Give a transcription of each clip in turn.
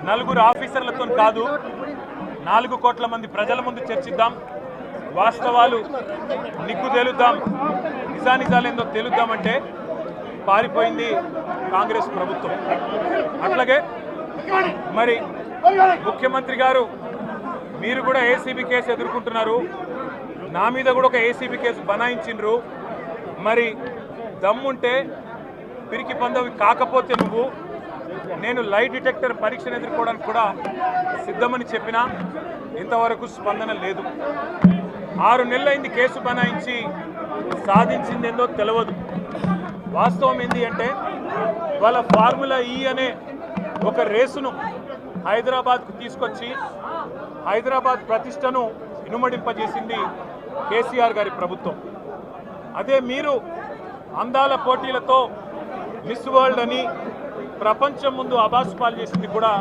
నలుగురు ఆఫీసర్లతో కాదు 4 కోట్ల మంది ప్రజల ముందు చర్చిద్దాం, వాస్తవాలు నిగ్గు తేలుద్దాం, నిజానిజాలేందో తేలుద్దామంటే పారిపోయింది కాంగ్రెస్ ప్రభుత్వం. అట్లాగే మరి ముఖ్యమంత్రి గారు మీరు కూడా ఏసీబీ కేసు ఎదుర్కొంటున్నారు, నా మీద కూడా ఒక ఏసీబీ కేసు బనాయించిండ్రు. మరి దమ్ముంటే పిరికి పందవి కాకపోతే నువ్వు నేను లైట్ డిటెక్టర్ పరీక్షను ఎదుర్కోవడానికి కూడా సిద్ధమని చెప్పినా ఇంతవరకు స్పందన లేదు. 6 నెలలైంది కేసు బనాయించి, సాధించిందేందో తెలియదు. వాస్తవం ఏంటి అంటే వాళ్ళ ఫార్ములా ఈ అనే ఒక రేసును హైదరాబాద్కు తీసుకొచ్చి హైదరాబాద్ ప్రతిష్టను ఇనుమడింపజేసింది కేసీఆర్ గారి ప్రభుత్వం. అదే మీరు అందాల పోటీలతో మిస్ వరల్డ్ అని ప్రపంచం ముందు అబాసుపాలు చేసింది కూడా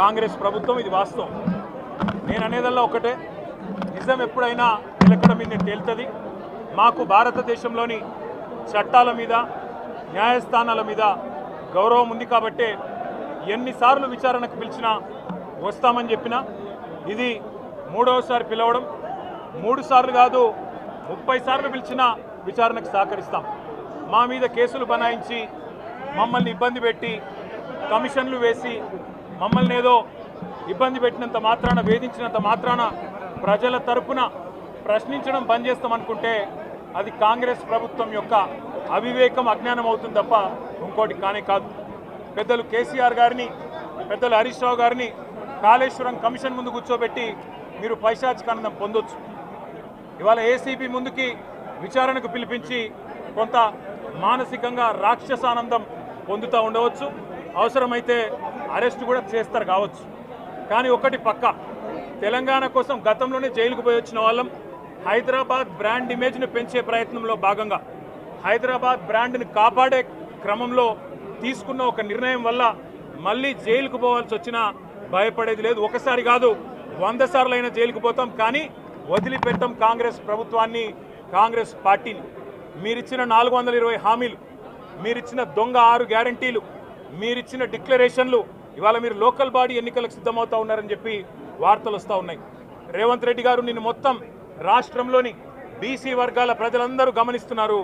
కాంగ్రెస్ ప్రభుత్వం. ఇది వాస్తవం. నేను అనేదల్లా ఒకటే, నిజం ఎప్పుడైనా నిలకడ మీద తేలుతుంది. మాకు భారతదేశంలోని చట్టాల మీద, న్యాయస్థానాల మీద గౌరవం ఉంది కాబట్టే ఎన్నిసార్లు విచారణకు పిలిచినా వస్తామని చెప్పినా ఇది 3వసారి పిలవడం, 3 సార్లు కాదు 30 సార్లు పిలిచినా విచారణకు సహకరిస్తాం. మా మీద కేసులు బనాయించి మమ్మల్ని ఇబ్బంది పెట్టి కమిషన్లు వేసి మమ్మల్ని ఏదో ఇబ్బంది పెట్టినంత మాత్రాన, వేధించినంత మాత్రాన ప్రజల తరపున ప్రశ్నించడం బంద్ చేస్తామనుకుంటే అది కాంగ్రెస్ ప్రభుత్వం యొక్క అవివేకం, అజ్ఞానం అవుతుంది తప్ప ఇంకోటి కానే కాదు. పెద్దలు కేసీఆర్ గారిని, పెద్దలు హరీష్ రావు గారిని కాళేశ్వరం కమిషన్ ముందు కూర్చోబెట్టి మీరు పైశాచికానందం పొందొచ్చు. ఇవాళ ఏసీబీ ముందుకి విచారణకు పిలిపించి కొంత మానసికంగా రాక్షసానందం పొందుతూ ఉండవచ్చు, అవసరమైతే అరెస్ట్ కూడా చేస్తారు కావచ్చు. కానీ ఒకటి పక్క, తెలంగాణ కోసం గతంలోనే జైలుకు పోయి వచ్చిన వాళ్ళం. హైదరాబాద్ బ్రాండ్ ఇమేజ్ను పెంచే ప్రయత్నంలో భాగంగా హైదరాబాద్ బ్రాండ్ని కాపాడే క్రమంలో తీసుకున్న ఒక నిర్ణయం వల్ల మళ్ళీ జైలుకు పోవాల్సి వచ్చినా భయపడేది లేదు. ఒకసారి కాదు 100 సార్లు అయినా జైలుకు పోతాం, కానీ వదిలిపెట్టాం కాంగ్రెస్ ప్రభుత్వాన్ని, కాంగ్రెస్ పార్టీని. మీరిచ్చిన 420 హామీలు, మీరిచ్చిన దొంగ 6 గ్యారంటీలు, మీరిచ్చిన డిక్లరేషన్లు ఇవాళ మీరు లోకల్ బాడీ ఎన్నికలకు సిద్ధమవుతా ఉన్నారని చెప్పి వార్తలు వస్తూ ఉన్నాయి. రేవంత్ రెడ్డి గారు నిన్ను మొత్తం రాష్ట్రంలోని బీసీ వర్గాల ప్రజలందరూ గమనిస్తున్నారు.